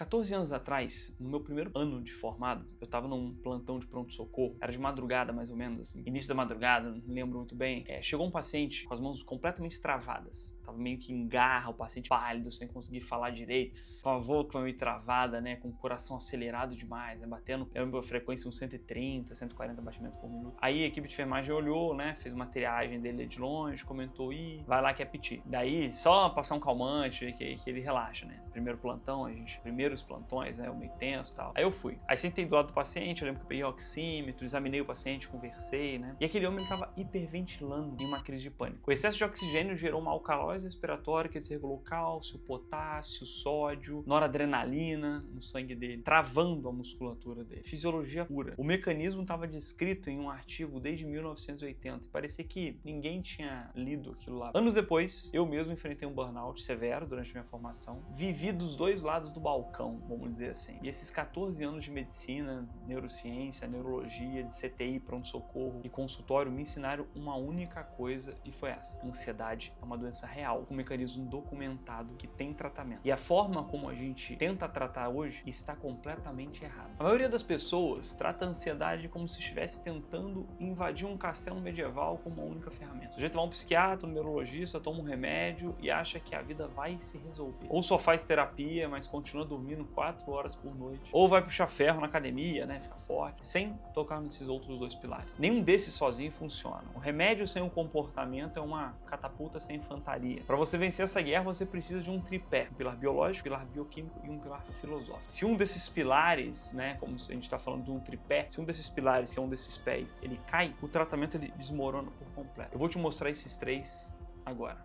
14 anos atrás, no meu primeiro ano de formado, eu tava num plantão de pronto-socorro, era de madrugada mais ou menos, assim, início da madrugada, não lembro muito bem. Chegou um paciente com as mãos completamente travadas, tava meio que em garra, o paciente pálido, sem conseguir falar direito, com a boca meio travada, né, com o coração acelerado demais, né, batendo, eu lembro a frequência uns 130, 140 batimentos por minuto. Aí a equipe de enfermagem olhou, né, fez uma triagem dele de longe, comentou, vai lá que é piti. Daí, só passar um calmante que ele relaxa, né. Primeiro plantão, primeiros plantões, né, meio tenso e tal. Aí eu fui. Aí sentei do lado do paciente, eu lembro que eu peguei o oxímetro, examinei o paciente, conversei, né. E aquele homem, ele tava hiperventilando em uma crise de pânico. O excesso de oxigênio gerou uma alcalose respiratória que desregulou cálcio, potássio, sódio, noradrenalina no sangue dele, travando a musculatura dele. Fisiologia pura. O mecanismo estava descrito em um artigo desde 1980 e parecia que ninguém tinha lido aquilo lá. Anos depois, eu mesmo enfrentei um burnout severo durante minha formação. Vivi dos dois lados do balcão, vamos dizer assim. E esses 14 anos de medicina, neurociência, neurologia, de CTI, pronto-socorro e consultório me ensinaram uma única coisa e foi essa. Ansiedade é uma doença real, com um mecanismo documentado que tem tratamento. E a forma como a gente tenta tratar hoje está completamente errada. A maioria das pessoas trata a ansiedade como se estivesse tentando invadir um castelo medieval com uma única ferramenta. O sujeito vai a um psiquiatra, um neurologista, toma um remédio e acha que a vida vai se resolver. Ou só faz terapia, mas continua dormindo 4 horas por noite. Ou vai puxar ferro na academia, né, ficar forte, sem tocar nesses outros dois pilares. Nenhum desses sozinho funciona. O remédio sem o comportamento é uma catapulta sem infantaria. Para você vencer essa guerra, você precisa de um tripé. Um pilar biológico, um pilar bioquímico e um pilar filosófico. Se um desses pilares, né, como se a gente está falando de um tripé, se um desses pilares, que é um desses pés, ele cai, o tratamento ele desmorona por completo. Eu vou te mostrar esses 3 agora.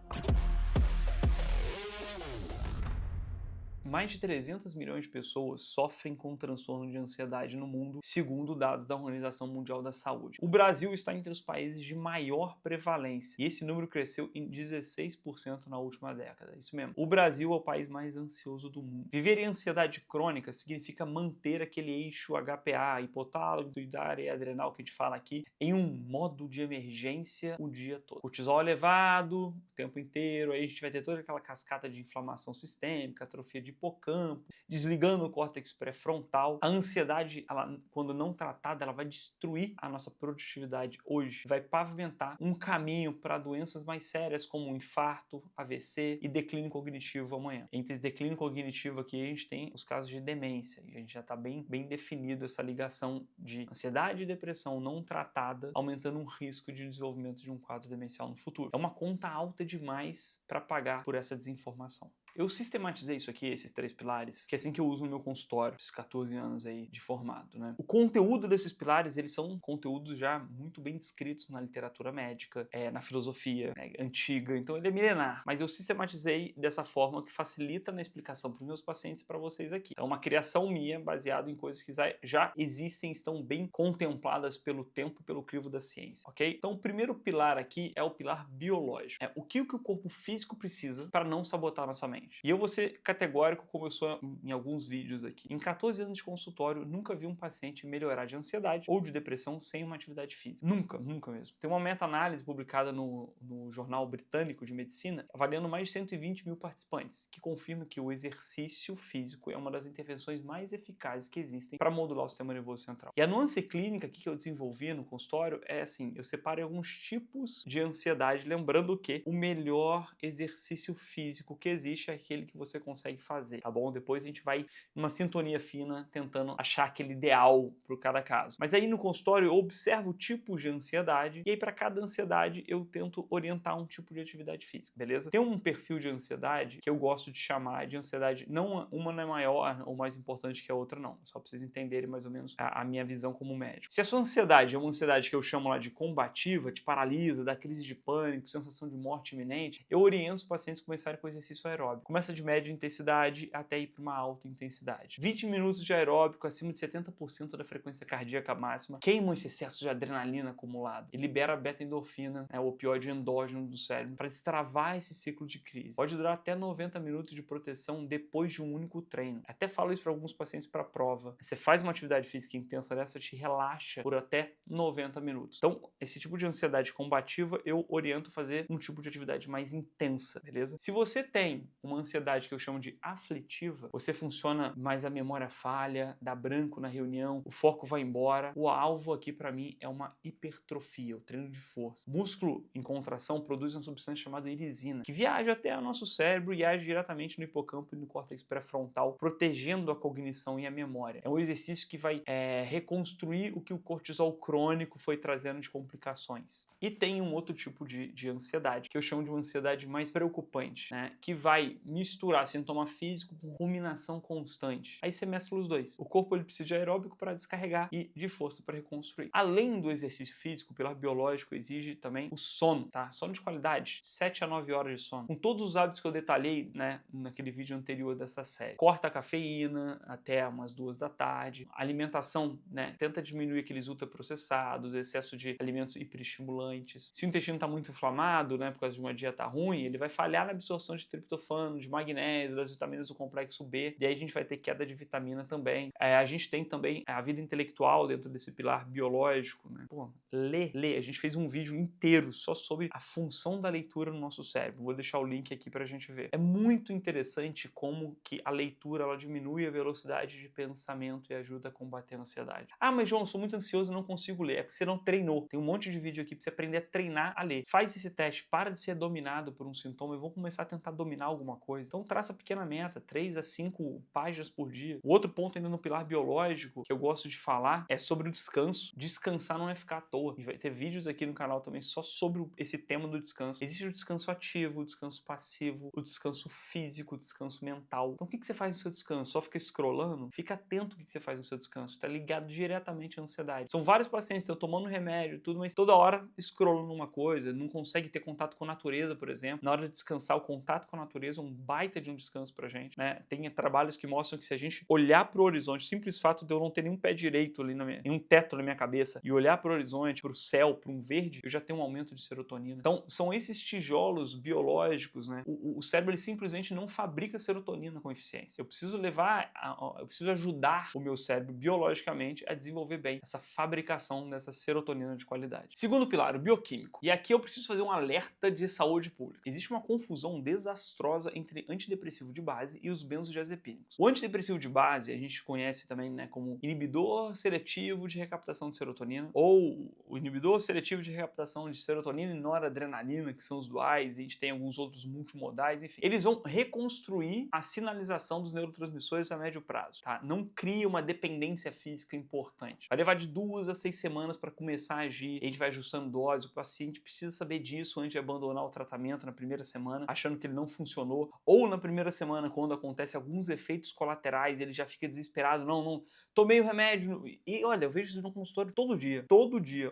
Mais de 300 milhões de pessoas sofrem com transtorno de ansiedade no mundo, segundo dados da Organização Mundial da Saúde. O Brasil está entre os países de maior prevalência, e esse número cresceu em 16% na última década. Isso mesmo. O Brasil é o país mais ansioso do mundo. Viver em ansiedade crônica significa manter aquele eixo HPA, hipotálamo, pituitário e adrenal que a gente fala aqui, em um modo de emergência o dia todo. Cortisol elevado o tempo inteiro, aí a gente vai ter toda aquela cascata de inflamação sistêmica, atrofia de hipocampo, desligando o córtex pré-frontal. A ansiedade, ela, quando não tratada, ela vai destruir a nossa produtividade hoje, vai pavimentar um caminho para doenças mais sérias como infarto, AVC e declínio cognitivo amanhã. Entre esse declínio cognitivo aqui, a gente tem os casos de demência, e a gente já está bem definido essa ligação de ansiedade e depressão não tratada, aumentando um risco de desenvolvimento de um quadro demencial no futuro. É uma conta alta demais para pagar por essa desinformação. Eu sistematizei isso aqui, esses 3 pilares, que é assim que eu uso no meu consultório, esses 14 anos aí de formado, né? O conteúdo desses pilares, eles são conteúdos já muito bem descritos na literatura médica, na filosofia, né, antiga, então ele é milenar, mas eu sistematizei dessa forma que facilita na explicação para os meus pacientes e para vocês aqui. É uma criação minha, baseada em coisas que já existem, estão bem contempladas pelo tempo, pelo crivo da ciência, ok? Então o primeiro pilar aqui é o pilar biológico. O que o corpo físico precisa para não sabotar a nossa mente. E eu vou ser categórico, como eu sou em alguns vídeos aqui. Em 14 anos de consultório, nunca vi um paciente melhorar de ansiedade ou de depressão sem uma atividade física. Nunca, nunca mesmo. Tem uma meta-análise publicada no Jornal Britânico de Medicina, avaliando mais de 120 mil participantes, que confirma que o exercício físico é uma das intervenções mais eficazes que existem para modular o sistema nervoso central. E a nuance clínica que eu desenvolvi no consultório é assim, eu separo alguns tipos de ansiedade, lembrando que o melhor exercício físico que existe é aquele que você consegue fazer, tá bom? Depois a gente vai numa sintonia fina, tentando achar aquele ideal para cada caso. Mas aí no consultório eu observo o tipo de ansiedade e aí para cada ansiedade eu tento orientar um tipo de atividade física, beleza? Tem um perfil de ansiedade que eu gosto de chamar de ansiedade, não uma não é maior ou mais importante que a outra não, só para vocês entenderem mais ou menos a minha visão como médico. Se a sua ansiedade é uma ansiedade que eu chamo lá de combativa, te paralisa, dá crise de pânico, sensação de morte iminente, eu oriento os pacientes a começarem com exercício aeróbico. Começa de média intensidade até ir para uma alta intensidade. 20 minutos de aeróbico acima de 70% da frequência cardíaca máxima queimam esse excesso de adrenalina acumulado e libera beta-endorfina, o opioide endógeno do cérebro, para destravar esse ciclo de crise. Pode durar até 90 minutos de proteção depois de um único treino. Até falo isso para alguns pacientes para prova. Você faz uma atividade física intensa dessa, te relaxa por até 90 minutos. Então, esse tipo de ansiedade combativa, eu oriento fazer um tipo de atividade mais intensa, beleza? Se você tem uma ansiedade que eu chamo de aflitiva, você funciona, mas a memória falha, dá branco na reunião, o foco vai embora. O alvo aqui para mim é uma hipertrofia, o treino de força. O músculo em contração produz uma substância chamada irisina, que viaja até o nosso cérebro e age diretamente no hipocampo e no córtex pré-frontal, protegendo a cognição e a memória. É um exercício que vai reconstruir o que o cortisol crônico foi trazendo de complicações. E tem um outro tipo de ansiedade, que eu chamo de uma ansiedade mais preocupante, né? Que vai misturar sintoma físico com ruminação constante. Aí você mescla os dois. O corpo ele precisa de aeróbico para descarregar e de força para reconstruir. Além do exercício físico, o pilar biológico exige também o sono, tá? Sono de qualidade, 7 a 9 horas de sono. Com todos os hábitos que eu detalhei, né, naquele vídeo anterior dessa série. Corta a cafeína até umas 2 da tarde. Alimentação, né? Tenta diminuir aqueles ultraprocessados, excesso de alimentos hiperestimulantes. Se o intestino está muito inflamado, né, por causa de uma dieta ruim, ele vai falhar na absorção de triptofano, de magnésio, das vitaminas do complexo B. E aí a gente vai ter queda de vitamina também. A gente tem também a vida intelectual dentro desse pilar biológico, né? Pô, ler. A gente fez um vídeo inteiro só sobre a função da leitura no nosso cérebro. Vou deixar o link aqui pra gente ver. É muito interessante como que a leitura ela diminui a velocidade de pensamento e ajuda a combater a ansiedade. Ah, mas João, eu sou muito ansioso e não consigo ler. É porque você não treinou. Tem um monte de vídeo aqui pra você aprender a treinar a ler. Faz esse teste, para de ser dominado por um sintoma e vamos começar a tentar dominar alguma coisa. Então traça pequena meta, 3 a 5 páginas por dia. O outro ponto ainda no pilar biológico que eu gosto de falar é sobre o descanso. Descansar não é ficar à toa. E vai ter vídeos aqui no canal também só sobre esse tema do descanso. Existe o descanso ativo, o descanso passivo, o descanso físico, o descanso mental. Então o que você faz no seu descanso? Só fica scrollando? Fica atento o que você faz no seu descanso. Está ligado diretamente à ansiedade. São vários pacientes, estão tomando remédio, tudo, mas toda hora scrollam numa coisa, não consegue ter contato com a natureza, por exemplo. Na hora de descansar, o contato com a natureza é um baita de um descanso pra gente, né? Tem trabalhos que mostram que se a gente olhar pro horizonte, simples fato de eu não ter nenhum pé direito ali, nenhum teto na minha cabeça, e olhar pro horizonte, pro céu, pro um verde, eu já tenho um aumento de serotonina. Então, são esses tijolos biológicos, né? O cérebro, ele simplesmente não fabrica serotonina com eficiência. Eu preciso eu preciso ajudar o meu cérebro biologicamente a desenvolver bem essa fabricação dessa serotonina de qualidade. Segundo pilar, o bioquímico. E aqui eu preciso fazer um alerta de saúde pública. Existe uma confusão desastrosa entre antidepressivo de base e os benzodiazepínicos. O antidepressivo de base a gente conhece também, né, como inibidor seletivo de recaptação de serotonina, ou o inibidor seletivo de recaptação de serotonina e noradrenalina, que são os duais, e a gente tem alguns outros multimodais, enfim. Eles vão reconstruir a sinalização dos neurotransmissores a médio prazo, tá? Não cria uma dependência física importante. Vai levar de 2 a 6 semanas para começar a agir, a gente vai ajustando dose, o paciente precisa saber disso antes de abandonar o tratamento na primeira semana, achando que ele não funcionou, ou na primeira semana, quando acontece alguns efeitos colaterais, ele já fica desesperado, não, tomei o remédio, e olha, eu vejo isso no consultório todo dia,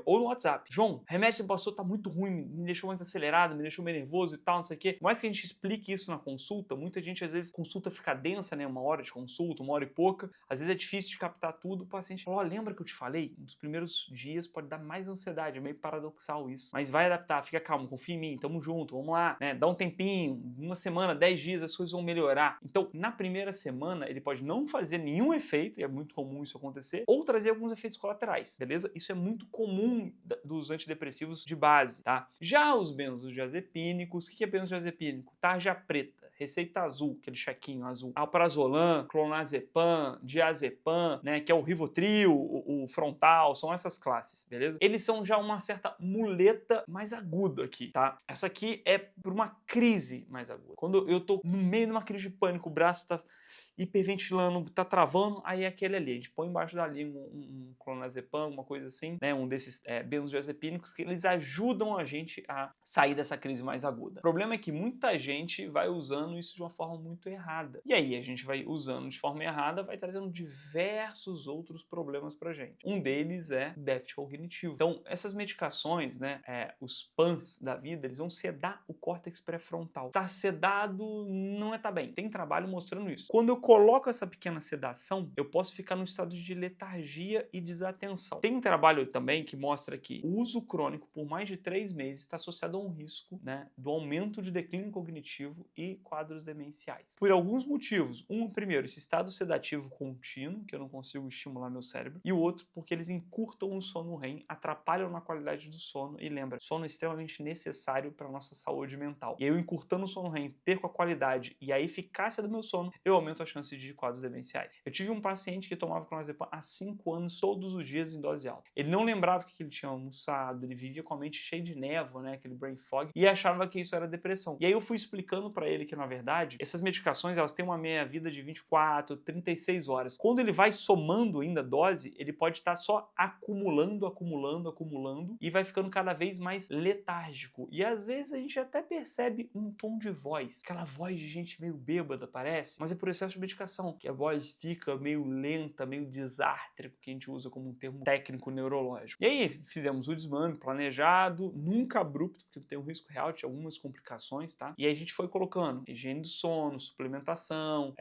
ou no WhatsApp. João, remédio que você passou tá muito ruim, me deixou mais acelerado, me deixou meio nervoso e tal, não sei o quê. Por mais que a gente explique isso na consulta, muita gente às vezes consulta fica densa, né, 1 hora de consulta, 1 hora e pouca, às vezes é difícil de captar tudo, o paciente fala, lembra que eu te falei? Nos primeiros dias pode dar mais ansiedade, é meio paradoxal isso, mas vai adaptar, fica calmo, confia em mim, tamo junto, vamos lá, né, dá um tempinho, 1 semana, 10 dias, as coisas vão melhorar. Então, na primeira semana, ele pode não fazer nenhum efeito, e é muito comum isso acontecer, ou trazer alguns efeitos colaterais, beleza? Isso é muito comum dos antidepressivos de base, tá? Já os benzodiazepínicos, o que é benzodiazepínico? Tarja preta, receita azul, aquele chequinho azul. Alprazolam, clonazepam, diazepam, né, que é o Rivotril, o Frontal, são essas classes, beleza? Eles são já uma certa muleta mais aguda aqui, tá? Essa aqui é por uma crise mais aguda. Quando eu tô no meio de uma crise de pânico, o braço tá hiperventilando, tá travando, aí é aquele ali. A gente põe embaixo da língua um clonazepam, uma coisa assim, né? Um desses benzodiazepínicos que eles ajudam a gente a sair dessa crise mais aguda. O problema é que muita gente vai usando isso de uma forma muito errada. E aí a gente vai usando de forma errada, vai trazendo diversos outros problemas pra gente. Um deles é déficit cognitivo. Então, essas medicações, né? Os PANs da vida, eles vão sedar o córtex pré-frontal. Tá sedado não tá bem. Tem trabalho mostrando isso. Quando eu coloco essa pequena sedação, eu posso ficar num estado de letargia e desatenção. Tem um trabalho também que mostra que o uso crônico por mais de 3 meses está associado a um risco, né, do aumento de declínio cognitivo e quadros demenciais. Por alguns motivos. Primeiro, esse estado sedativo contínuo, que eu não consigo estimular meu cérebro, e o outro, porque eles encurtam o sono REM, atrapalham na qualidade do sono, e lembra, sono é extremamente necessário para a nossa saúde mental. E aí, eu encurtando o sono REM, perco a qualidade e a eficácia do meu sono, eu aumento a chance de quadros demenciais. Eu tive um paciente que tomava clonazepam há 5 anos, todos os dias em dose alta. Ele não lembrava que ele tinha almoçado, ele vivia com a mente cheia de névoa, né, aquele brain fog, e achava que isso era depressão. E aí eu fui explicando para ele que, na verdade, essas medicações, elas têm uma meia-vida de 24, 36 horas. Quando ele vai somando ainda a dose, ele pode estar só acumulando e vai ficando cada vez mais letárgico. E às vezes a gente até percebe um tom de voz, aquela voz de gente meio bêbada, parece, mas é por excesso de medicação, que a voz fica meio lenta, meio desártrico, que a gente usa como um termo técnico neurológico. E aí fizemos o desmame planejado, nunca abrupto, porque tem um risco real de algumas complicações, tá? E aí a gente foi colocando higiene do sono, suplementação,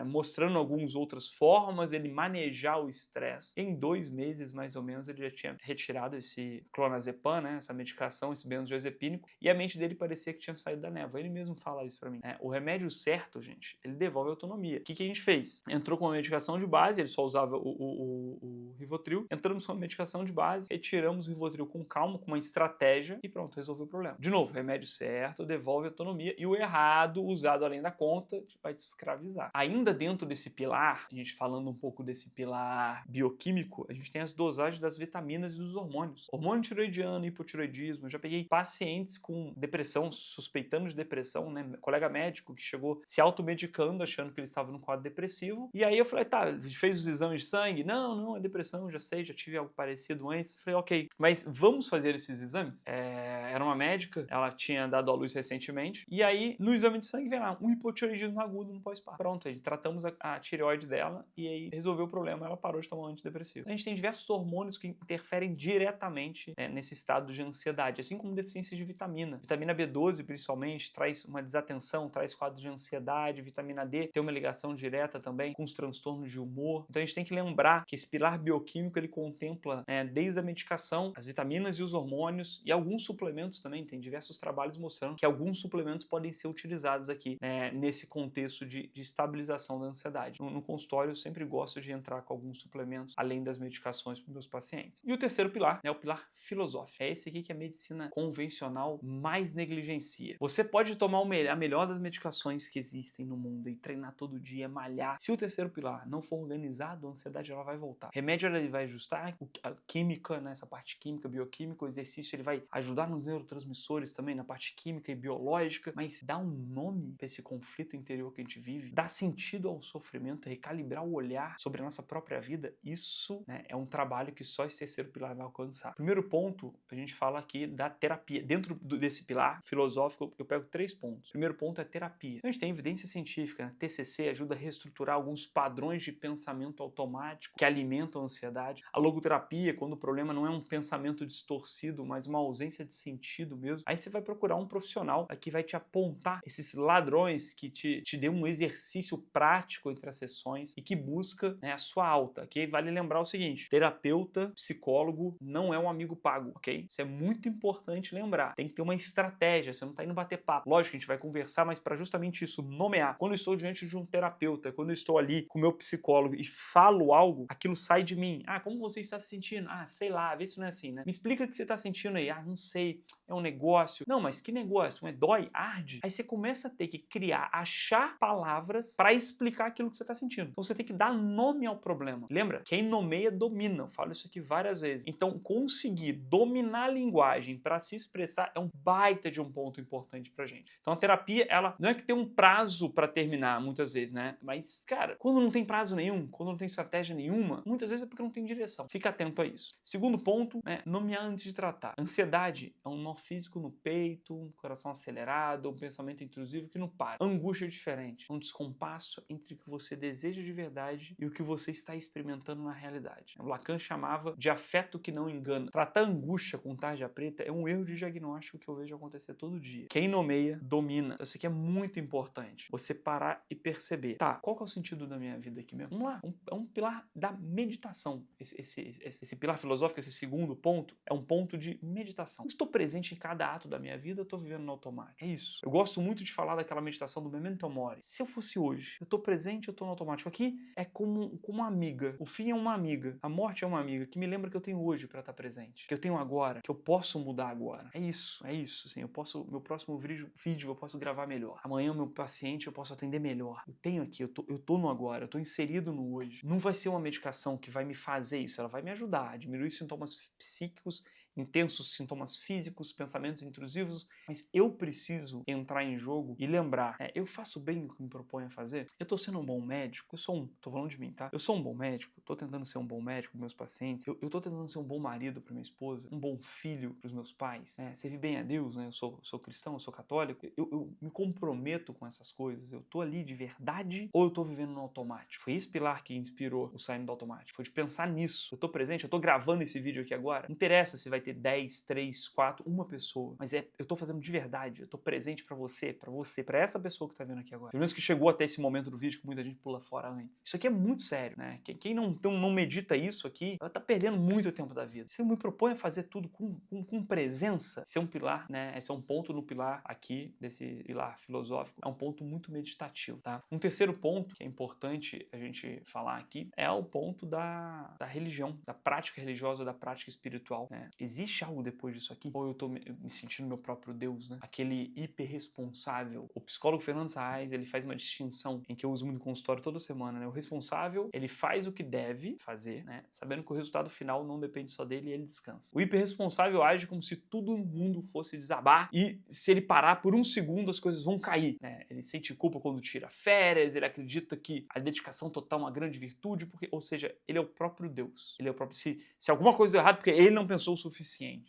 mostrando algumas outras formas dele manejar o estresse. Em 2 meses, mais ou menos, ele já tinha retirado esse clonazepam, né, essa medicação, esse benzodiazepínico, e a mente dele parecia que tinha saído da névoa. Ele mesmo fala isso pra mim. O remédio certo, gente, ele devolve a autonomia. O que a gente fez? Entrou com uma medicação de base, ele só usava o Rivotril, entramos com uma medicação de base, retiramos o Rivotril com calma, com uma estratégia, e pronto, resolveu o problema. De novo, remédio certo, devolve a autonomia, e o errado, usado além da conta, vai te escravizar. Ainda dentro desse pilar, a gente falando um pouco desse pilar bioquímico, a gente tem as dosagens das vitaminas e dos hormônios. Hormônio tiroidiano, hipotiroidismo. Eu já peguei pacientes com depressão, suspeitando de depressão, né? Meu colega médico que chegou se automedicando, achando que ele estava num quadro depressivo. E aí eu falei, tá, fez os exames de sangue? Não, é depressão, já sei, já tive algo parecido antes. Falei, ok, mas vamos fazer esses exames? Era uma médica, ela tinha dado à luz recentemente. E aí, no exame de sangue, vem lá, um hipotiroidismo agudo no pós-parto. Pronto, aí tratamos a tireoide dela e aí resolveu o problema, ela parou de tomar um antidepressivo. A gente tem diversos hormônios que interferem diretamente, né, nesse estado de ansiedade, assim como deficiência de vitamina. Vitamina B12, principalmente, traz uma desatenção, traz quadros de ansiedade. Vitamina D tem uma ligação direta também com os transtornos de humor. Então a gente tem que lembrar que esse pilar bioquímico, ele contempla, desde a medicação, as vitaminas e os hormônios e alguns suplementos também. Tem diversos trabalhos mostrando que alguns suplementos podem ser utilizados aqui, nesse contexto de estabilização da ansiedade. No consultório eu sempre gosto de entrar com alguns suplementos além das medicações para os meus pacientes. E o terceiro pilar é o pilar filosófico. É esse aqui que a medicina convencional mais negligencia. Você pode tomar a melhor das medicações que existem no mundo e treinar todo dia, malhar. Se o terceiro pilar não for organizado, a ansiedade ela vai voltar. O remédio ele vai ajustar a química, né, essa parte química, bioquímica, o exercício ele vai ajudar nos neurotransmissores também, na parte química e biológica, mas dá um nome para esse conflito interior que a gente vive, dá sentido ao sofrimento, recalibrar o olhar sobre a nossa própria vida, isso, né, é um trabalho que só esse terceiro pilar vai alcançar. Primeiro ponto, a gente fala aqui da terapia. Dentro desse pilar filosófico, eu pego 3 pontos. Primeiro ponto é terapia. Então, a gente tem evidência científica, né? TCC ajuda a reestruturar alguns padrões de pensamento automático que alimentam a ansiedade. A logoterapia, quando o problema não é um pensamento distorcido, mas uma ausência de sentido mesmo, aí você vai procurar um profissional que vai te apontar esses ladrões, que te dê um exercício prático entre as sessões e que busca, né, a sua alta. Aqui vale lembrar o seguinte: terapeuta, psicólogo não é um amigo pago, ok? Isso é muito importante lembrar. Tem que ter uma estratégia, você não tá indo bater papo. Lógico que a gente vai conversar, mas para justamente isso, nomear. Quando eu estou diante de um terapeuta, quando eu estou ali com o meu psicólogo e falo algo, aquilo sai de mim. Ah, como você está se sentindo? Ah, sei lá, vê se não é assim, né? Me explica o que você está sentindo aí. Ah, não sei, é um negócio. Não, mas que negócio? Dói? Arde? Aí você começa a ter que achar palavras para explicar aquilo que você está sentindo. Então você tem que dar nome ao problema. Lembra? Quem nomeia, domina. Eu falo isso aqui várias vezes. Então, conseguir dominar a linguagem para se expressar é um baita de um ponto importante pra gente. Então, a terapia, ela não é que tem um prazo para terminar, muitas vezes, né? Mas, cara, quando não tem prazo nenhum, quando não tem estratégia nenhuma, muitas vezes é porque não tem direção. Fica atento a isso. Segundo ponto, nomear antes de tratar. Ansiedade é um nó físico no peito, um coração acelerado, um pensamento intrusivo que não para. Angústia é diferente. Um descompasso entre o que você deseja de verdade e o que você está experimentando na realidade. O Lacan chamava de afeto que não engana. Tratar angústia com tarja preta é um erro de diagnóstico que eu vejo acontecer todo dia. Quem nomeia, domina. Então, isso aqui é muito importante. Você parar e perceber perceber, tá, qual que é o sentido da minha vida aqui mesmo? Vamos lá, é um pilar da meditação. Esse pilar filosófico, esse segundo ponto, é um ponto de meditação. Eu estou presente em cada ato da minha vida, eu estou vivendo no automático. É isso. Eu gosto muito de falar daquela meditação do Memento Mori. Se eu fosse hoje, eu estou presente, eu estou no automático. Aqui é como uma amiga. O fim é uma amiga. A morte é uma amiga que me lembra que eu tenho hoje para estar presente. Que eu tenho agora. Que eu posso mudar agora. É isso. É isso. Assim, meu próximo vídeo eu posso gravar melhor. Amanhã o meu paciente eu posso atender melhor. Eu tenho aqui, eu tô no agora. Eu tô inserido no hoje. Não vai ser uma medicação que vai me fazer isso. Ela vai me ajudar a diminuir sintomas psíquicos, intensos sintomas físicos, pensamentos intrusivos, mas eu preciso entrar em jogo e lembrar, eu faço bem o que me proponho a fazer? Eu tô sendo um bom médico? Tô falando de mim, tá? Eu sou um bom médico? Tô tentando ser um bom médico para meus pacientes? Eu tô tentando ser um bom marido para minha esposa? Um bom filho para os meus pais? Servir bem a Deus, né? Eu sou cristão, eu sou católico. Eu me comprometo com essas coisas. Eu tô ali de verdade ou eu tô vivendo no automático? Foi esse pilar que inspirou o Saindo do Automático. Foi de pensar nisso. Eu tô presente, eu tô gravando esse vídeo aqui agora. Não interessa se vai ter 10, 3, 4, uma pessoa. Mas eu tô fazendo de verdade. Eu tô presente pra você, pra essa pessoa que tá vendo aqui agora. Pelo menos que chegou até esse momento do vídeo que muita gente pula fora antes. Isso aqui é muito sério, né? Quem não medita isso aqui, ela tá perdendo muito tempo da vida. Se eu me proponho a fazer tudo com presença, esse é um pilar, né? Esse é um ponto no pilar aqui, desse pilar filosófico. É um ponto muito meditativo, tá? Um terceiro ponto que é importante a gente falar aqui é o ponto da religião, da prática religiosa, da prática espiritual, né? Existe algo depois disso aqui? Ou eu tô me sentindo meu próprio Deus, né? Aquele hiperresponsável. O psicólogo Fernando Saez, ele faz uma distinção em que eu uso muito no consultório toda semana, né? O responsável, ele faz o que deve fazer, né? Sabendo que o resultado final não depende só dele e ele descansa. O hiperresponsável age como se tudo no mundo fosse desabar e se ele parar por um segundo as coisas vão cair, né? Ele sente culpa quando tira férias, ele acredita que a dedicação total é uma grande virtude, ou seja, ele é o próprio Deus. Ele é o próprio... Se alguma coisa deu errado, porque ele não pensou o suficiente.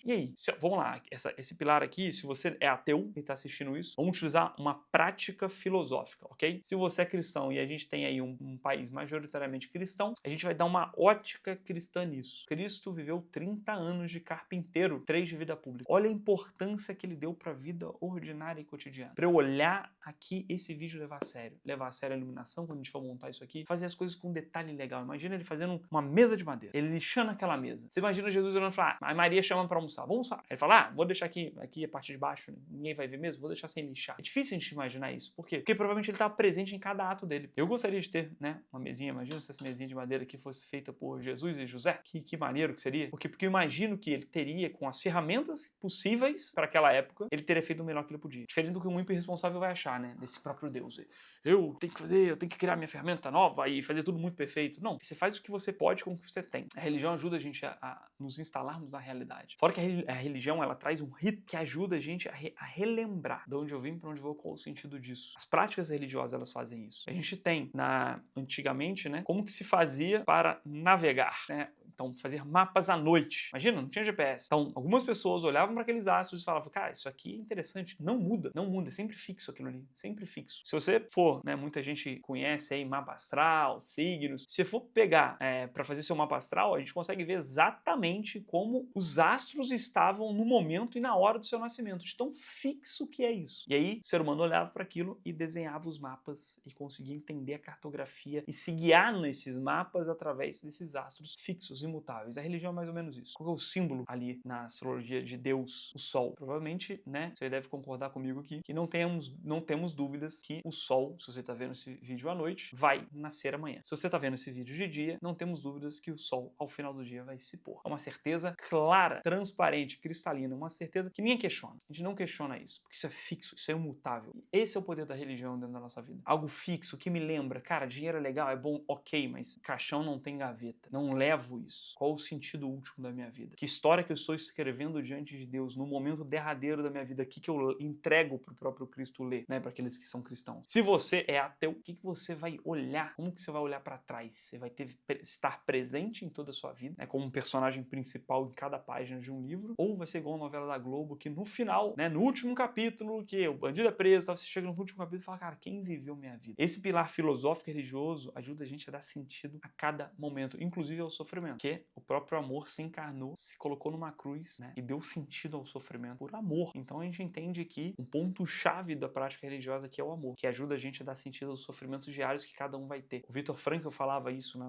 E aí, vamos lá, esse pilar aqui, se você é ateu e está assistindo isso, vamos utilizar uma prática filosófica, ok? Se você é cristão e a gente tem aí um país majoritariamente cristão, a gente vai dar uma ótica cristã nisso. Cristo viveu 30 anos de carpinteiro, 3 de vida pública. Olha a importância que ele deu para a vida ordinária e cotidiana. Para eu olhar aqui esse vídeo e levar a sério a iluminação quando a gente for montar isso aqui, fazer as coisas com um detalhe legal. Imagina ele fazendo uma mesa de madeira, ele lixando aquela mesa. Você imagina Jesus olhando e falar, a Maria chama para almoçar, vamos almoçar. Ele fala, vou deixar aqui a parte de baixo, ninguém vai ver mesmo, vou deixar sem lixar. É difícil a gente imaginar isso. Por quê? Porque provavelmente ele estava presente em cada ato dele. Eu gostaria de ter, né, uma mesinha, imagina se essa mesinha de madeira aqui fosse feita por Jesus e José. Que maneiro que seria. Porque eu imagino que ele teria, com as ferramentas possíveis para aquela época, ele teria feito o melhor que ele podia. Diferente do que um ímpio irresponsável vai achar, né, desse próprio Deus. Eu tenho que criar minha ferramenta nova e fazer tudo muito perfeito. Não, você faz o que você pode com o que você tem. A religião ajuda a gente a nos instalarmos na realidade. Fora que a religião, ela traz um rito que ajuda a gente a relembrar de onde eu vim, para onde vou, qual o sentido disso. As práticas religiosas, elas fazem isso. A gente tem, antigamente, né, como que se fazia para navegar, né? Então, fazer mapas à noite. Imagina, não tinha GPS. Então, algumas pessoas olhavam para aqueles astros e falavam, cara, isso aqui é interessante. Não muda, é sempre fixo aquilo ali, sempre fixo. Se você for, né, muita gente conhece aí mapa astral, signos. Se você for pegar para fazer seu mapa astral, a gente consegue ver exatamente como os astros estavam no momento e na hora do seu nascimento, de tão fixo que é isso. E aí, o ser humano olhava para aquilo e desenhava os mapas e conseguia entender a cartografia e se guiar nesses mapas através desses astros fixos, imutáveis. A religião é mais ou menos isso. Qual é o símbolo ali na astrologia de Deus? O Sol. Provavelmente, né, você deve concordar comigo aqui, que não temos dúvidas que o Sol, se você está vendo esse vídeo à noite, vai nascer amanhã. Se você está vendo esse vídeo de dia, não temos dúvidas que o Sol, ao final do dia, vai se pôr. É uma certeza clara, transparente, cristalina, uma certeza que ninguém questiona. A gente não questiona isso, porque isso é fixo, isso é imutável. Esse é o poder da religião dentro da nossa vida. Algo fixo que me lembra, cara, dinheiro é legal, é bom, ok, mas caixão não tem gaveta. Não levo isso. Qual o sentido último da minha vida? Que história que eu estou escrevendo diante de Deus no momento derradeiro da minha vida? O que eu entrego para o próprio Cristo ler, né, para aqueles que são cristãos? Se você é ateu, o que você vai olhar? Como que você vai olhar para trás? Você vai estar presente em toda a sua vida, né, como um personagem principal em cada página de um livro? Ou vai ser igual a novela da Globo, que no final, né, no último capítulo, que o bandido é preso, você chega no último capítulo e fala, cara, quem viveu minha vida? Esse pilar filosófico e religioso ajuda a gente a dar sentido a cada momento, inclusive ao sofrimento. porque o próprio amor se encarnou, se colocou numa cruz, né, e deu sentido ao sofrimento por amor. Então a gente entende que um ponto-chave da prática religiosa aqui é o amor, que ajuda a gente a dar sentido aos sofrimentos diários que cada um vai ter. O Viktor Frankl falava isso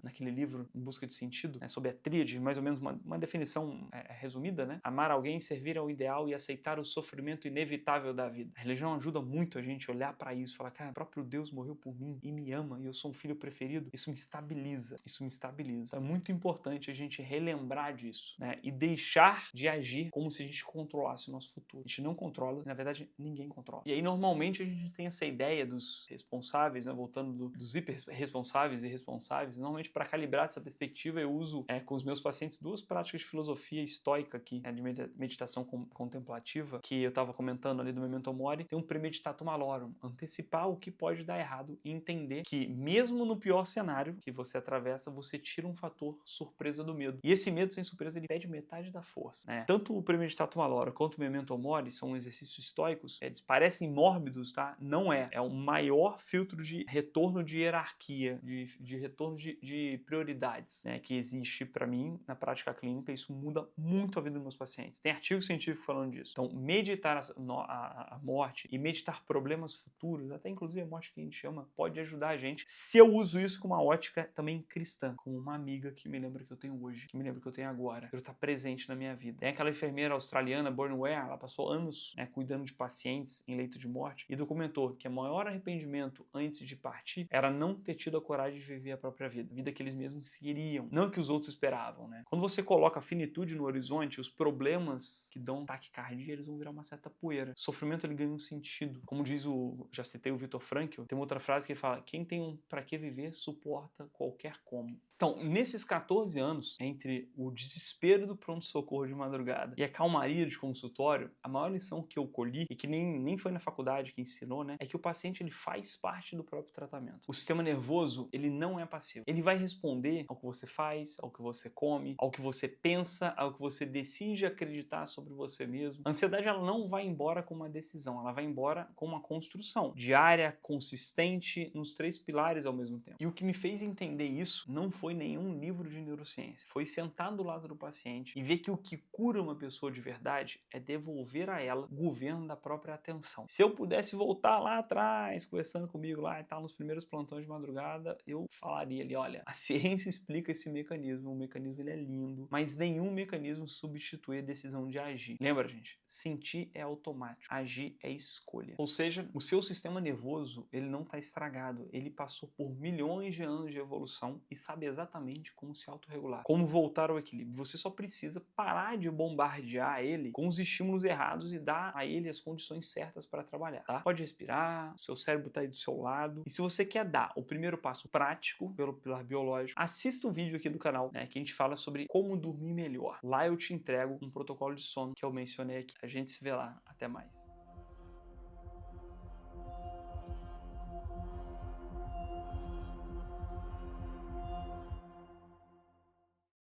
naquele livro Em Busca de Sentido, né, sobre a tríade, mais ou menos uma definição resumida, né? Amar alguém, servir ao ideal e aceitar o sofrimento inevitável da vida. A religião ajuda muito a gente a olhar para isso, falar, cara, o próprio Deus morreu por mim e me ama e eu sou um filho preferido. Isso me estabiliza, isso me estabiliza. Então é muito importante a gente relembrar disso, né? E deixar de agir como se a gente controlasse o nosso futuro. A gente não controla, na verdade, ninguém controla. E aí, normalmente, a gente tem essa ideia dos responsáveis, né? Voltando dos hiper responsáveis e responsáveis. Normalmente, para calibrar essa perspectiva, eu uso com os meus pacientes duas práticas de filosofia estoica aqui, de meditação contemplativa, que eu estava comentando ali do Memento Mori. Tem um premeditatum malorum, antecipar o que pode dar errado e entender que, mesmo no pior cenário que você atravessa, você tira um fator surpresa do medo. E esse medo sem surpresa, ele pede metade da força, né? Tanto o premeditatum malorum quanto o Memento Mori são exercícios estoicos, eles parecem mórbidos, tá? Não é. É o maior filtro de retorno de hierarquia, de retorno de prioridades, né, que existe para mim na prática clínica. Isso muda muito a vida dos meus pacientes. Tem artigo científico falando disso. Então, meditar a morte e meditar problemas futuros, até inclusive a morte que a gente chama, pode ajudar a gente, se eu uso isso com uma ótica também cristã, como uma amiga que me lembra que eu tenho hoje, que me lembra que eu tenho agora, que está presente na minha vida. Tem aquela enfermeira australiana, Burnware, ela passou anos, né, cuidando de pacientes em leito de morte e documentou que o maior arrependimento antes de partir era não ter tido a coragem de viver a própria vida, vida que eles mesmos queriam, não que os outros esperavam, né? Quando você coloca a finitude no horizonte, os problemas que dão taquicardia, eles vão virar uma certa poeira. O sofrimento, ele ganha um sentido. Como diz já citei o Viktor Frankl, tem uma outra frase que ele fala: quem tem um pra que viver suporta qualquer como. Então, nesses 14 anos, entre o desespero do pronto-socorro de madrugada e a calmaria de consultório, a maior lição que eu colhi, e que nem foi na faculdade que ensinou, né, é que o paciente, ele faz parte do próprio tratamento. O sistema nervoso, ele não é passivo. Ele vai responder ao que você faz, ao que você come, ao que você pensa, ao que você decide acreditar sobre você mesmo. A ansiedade, ela não vai embora com uma decisão, ela vai embora com uma construção diária, consistente, nos 3 pilares ao mesmo tempo. E o que me fez entender isso não foi nenhum livro de neurociência. Foi sentar do lado do paciente e ver que o que cura uma pessoa de verdade é devolver a ela o governo da própria atenção. Se eu pudesse voltar lá atrás, conversando comigo lá e tal, nos primeiros plantões de madrugada, eu falaria ali, olha, a ciência explica esse mecanismo, o mecanismo, ele é lindo, mas nenhum mecanismo substitui a decisão de agir. Lembra, gente? Sentir é automático, agir é escolha. Ou seja, o seu sistema nervoso, ele não está estragado, ele passou por milhões de anos de evolução e sabe exatamente como se autorregular, como voltar ao equilíbrio. Você só precisa parar de bombardear ele com os estímulos errados e dar a ele as condições certas para trabalhar, tá? Pode respirar, seu cérebro está aí do seu lado. E se você quer dar o primeiro passo prático pelo pilar biológico, assista um vídeo aqui do canal, né, que a gente fala sobre como dormir melhor. Lá eu te entrego um protocolo de sono que eu mencionei aqui. A gente se vê lá. Até mais.